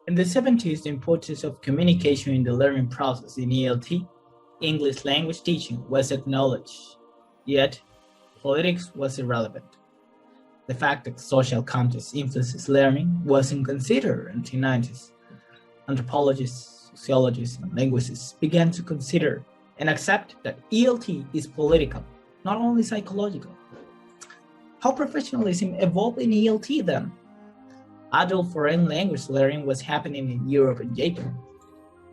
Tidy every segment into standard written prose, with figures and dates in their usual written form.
In the 70s, the importance of communication in the learning process in ELT, English language teaching, was acknowledged. Yet, politics was irrelevant. The fact that social context influences learning wasn't considered until the 90s. Anthropologists, sociologists, and linguists began to consider and accept that ELT is political, not only psychological. How professionalism evolved in ELT then? Adult foreign language learning was happening in Europe and Japan.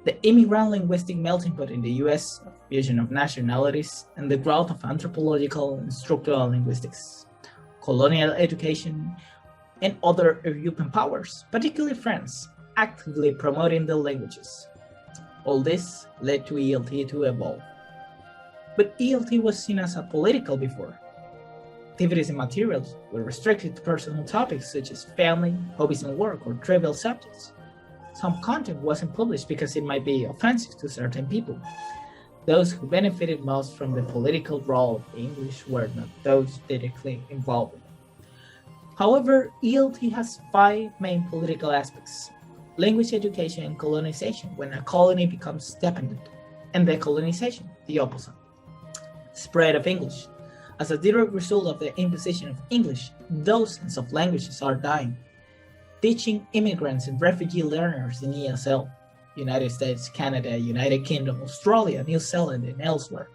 The immigrant linguistic melting pot in the US, a fusion of nationalities, and the growth of anthropological and structural linguistics, colonial education, and other European powers, particularly France, actively promoting the languages. All this led to ELT to evolve. But ELT was seen as apolitical before. Activities and materials were restricted to personal topics such as family, hobbies and work, or trivial subjects. Some content wasn't published because it might be offensive to certain people. Those who benefited most from the political role of English were not those directly involved in it. However, ELT has five main political aspects: language education and colonization, when a colony becomes dependent, and decolonization, the opposite. Spread of English. As a direct result of the imposition of English, dozens of languages are dying. Teaching immigrants and refugee learners in ESL, United States, Canada, United Kingdom, Australia, New Zealand, and elsewhere.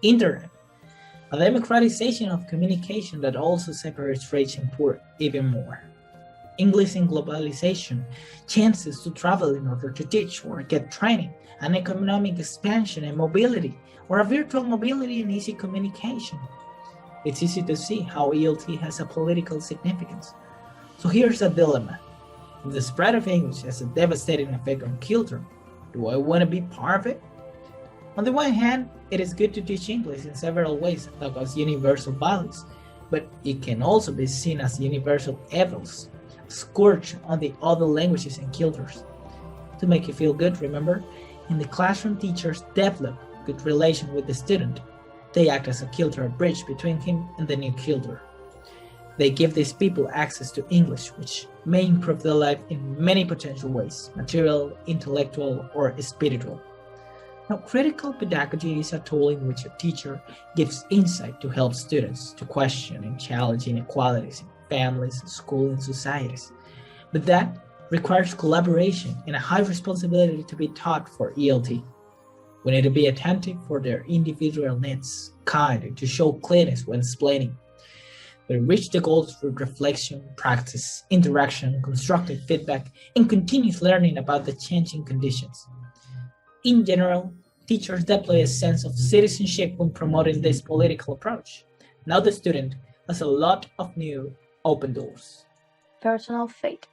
Internet. A democratization of communication that also separates rich and poor even more. English and globalization, chances to travel in order to teach or get training, an economic expansion and mobility, or a virtual mobility and easy communication. It's easy to see how ELT has a political significance. So here's a dilemma. If the spread of English has a devastating effect on children, do I want to be part of it? On the one hand, it is good to teach English in several ways that as universal values, but it can also be seen as universal evils, scourge on the other languages and cultures. To make you feel good, remember, in the classroom, teachers develop good relation with the student. They act as a cultural bridge between him and the new culture. They give these people access to English, which may improve their life in many potential ways: material, intellectual, or spiritual. Now, critical pedagogy is a tool in which a teacher gives insight to help students to question and challenge inequalities in families, schools, and societies. But that requires collaboration and a high responsibility to be taught for ELT. We need to be attentive for their individual needs, kind, and to show clearness when explaining. We reach the goals through reflection, practice, interaction, constructive feedback, and continuous learning about the changing conditions. In general, teachers deploy a sense of citizenship when promoting this political approach. Now the student has a lot of new open doors. Personal fate.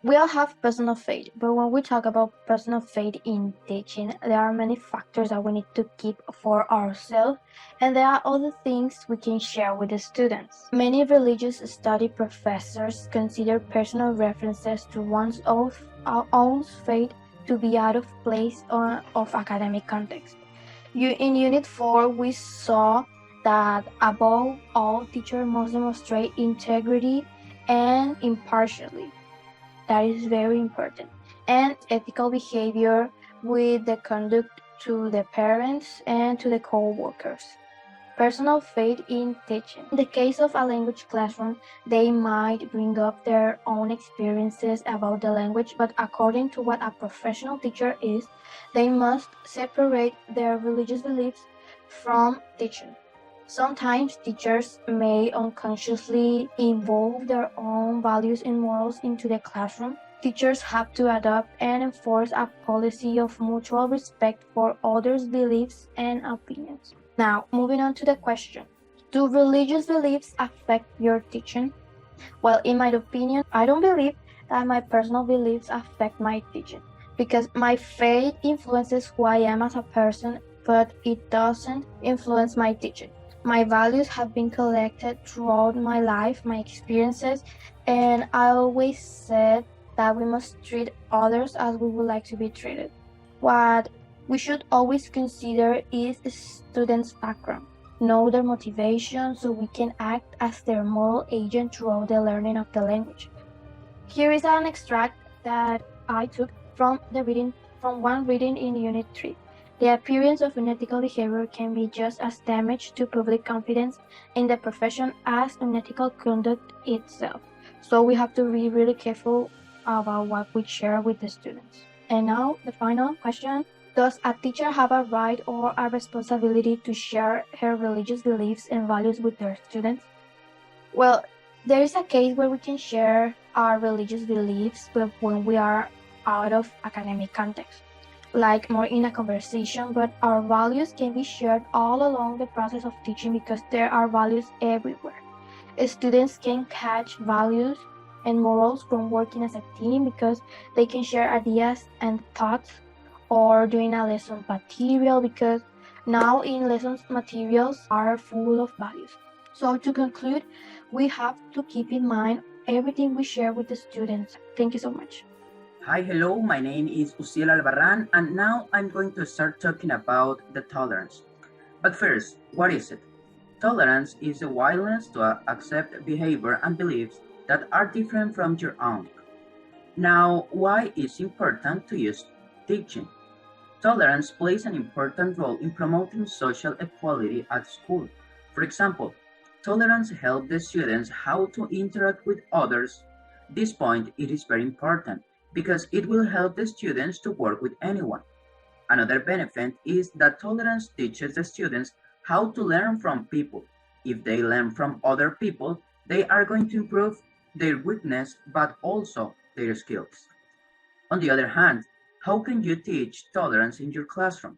We all have personal fate, but when we talk about personal fate in teaching, there are many factors that we need to keep for ourselves, and there are other things we can share with the students. Many religious study professors consider personal references to one's own fate to be out of place or of academic context. In Unit 4, we saw that above all, teachers must demonstrate integrity and impartiality. That is very important. And ethical behavior with the conduct to the parents and to the co-workers. Personal fate in teaching. In the case of a language classroom, they might bring up their own experiences about the language, but according to what a professional teacher is, they must separate their religious beliefs from teaching. Sometimes teachers may unconsciously involve their own values and morals into the classroom. Teachers have to adopt and enforce a policy of mutual respect for others' beliefs and opinions. Now, moving on to the question, do religious beliefs affect your teaching? Well, in my opinion, I don't believe that my personal beliefs affect my teaching, because my faith influences who I am as a person, but it doesn't influence my teaching. My values have been collected throughout my life, my experiences, and I always said that we must treat others as we would like to be treated. What we should always consider is the student's background, know their motivation so we can act as their moral agent throughout the learning of the language. Here is an extract that I took from one reading in Unit 3. The appearance of unethical behavior can be just as damage to public confidence in the profession as unethical conduct itself. So we have to be really careful about what we share with the students. And now the final question. Does a teacher have a right or a responsibility to share her religious beliefs and values with their students? Well, there is a case where we can share our religious beliefs, but when we are out of academic context, like more in a conversation, but our values can be shared all along the process of teaching because there are values everywhere. Students can catch values and morals from working as a team because they can share ideas and thoughts, or doing a lesson material because now in lessons materials are full of values. So to conclude, we have to keep in mind everything we share with the students. Thank you so much. Hi, hello, my name is Uciel Albarran, and now I'm going to start talking about the tolerance. But first, what is it? Tolerance is the willingness to accept behavior and beliefs that are different from your own. Now, why is it important to use teaching? Tolerance plays an important role in promoting social equality at school. For example, tolerance helps the students how to interact with others. This point it is very important because it will help the students to work with anyone. Another benefit is that tolerance teaches the students how to learn from people. If they learn from other people, they are going to improve their weakness but also their skills. On the other hand, how can you teach tolerance in your classroom?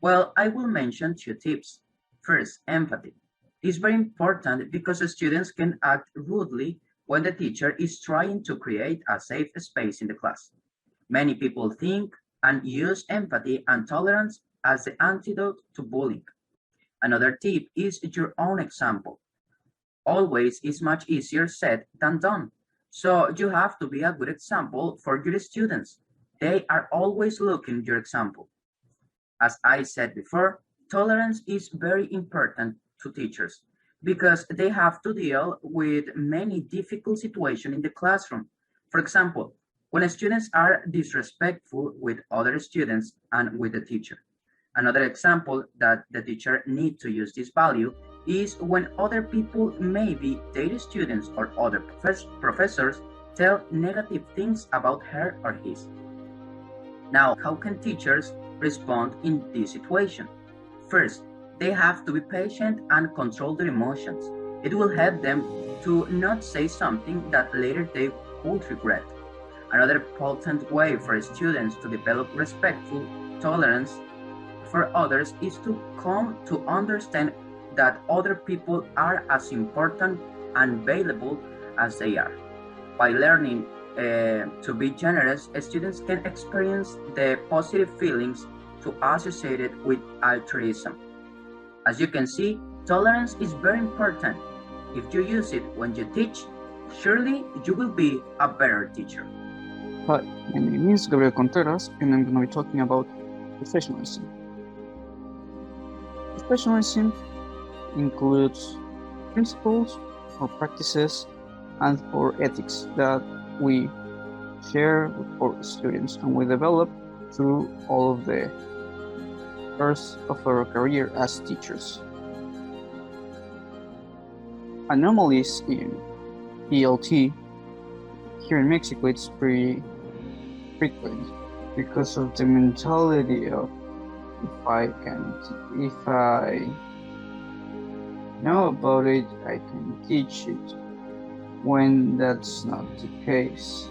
Well, I will mention two tips. First, empathy. It's very important because the students can act rudely when the teacher is trying to create a safe space in the class. Many people think and use empathy and tolerance as the antidote to bullying. Another tip is your own example. Always is much easier said than done. So you have to be a good example for your students. They are always looking your example. As I said before, tolerance is very important to teachers because they have to deal with many difficult situations in the classroom. For example, when students are disrespectful with other students and with the teacher. Another example that the teacher needs to use this value is when other people, maybe their students or other professors, tell negative things about her or his. Now, how can teachers respond in this situation? First, they have to be patient and control their emotions. It will help them to not say something that later they would regret. Another important way for students to develop respectful tolerance for others is to come to understand that other people are as important and valuable as they are. By learning to be generous, students can experience the positive feelings to associated with altruism. As you can see, tolerance is very important. If you use it when you teach, surely you will be a better teacher. Hi, my name is Gabriel Contreras, and I'm going to be talking about professionalism. Professionalism includes principles or practices and or ethics that we share with our students and we develop through all of the years of our career as teachers. Anomalies in ELT here in Mexico, it's pretty frequent because of the mentality of if I know about it, I can teach it, when that's not the case.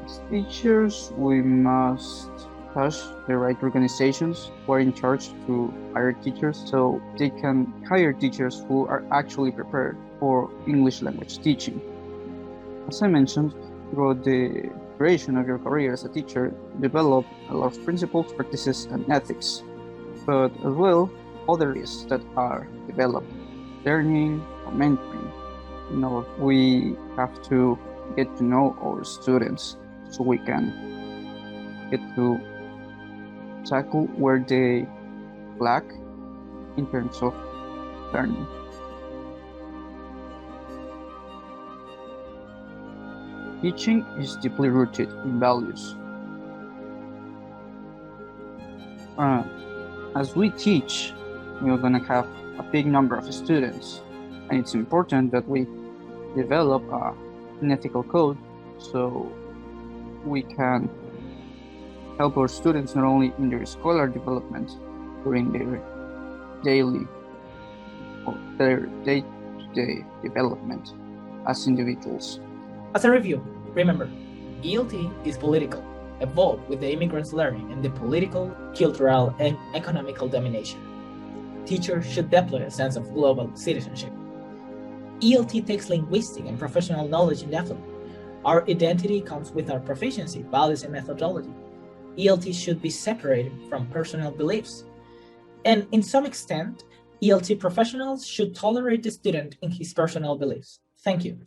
As teachers, we must touch the right organizations who are in charge to hire teachers so they can hire teachers who are actually prepared for English language teaching. As I mentioned, throughout the duration of your career as a teacher, develop a lot of principles, practices, and ethics, but as well other areas that are developed, learning or mentoring. We have to get to know our students so we can get to tackle where they lack in terms of learning. Teaching is deeply rooted in values. As we teach, we're going to have a big number of students, and it's important that we develop an ethical code so we can help our students not only in their scholar development, but in their daily or their day-to-day development as individuals. As a review, remember, ELT is political, evolved with the immigrants learning in the political, cultural, and economical domination. Teachers should deploy a sense of global citizenship. ELT takes linguistic and professional knowledge indefinitely. Our identity comes with our proficiency, values, and methodology. ELT should be separated from personal beliefs. And in some extent, ELT professionals should tolerate the student in his personal beliefs. Thank you.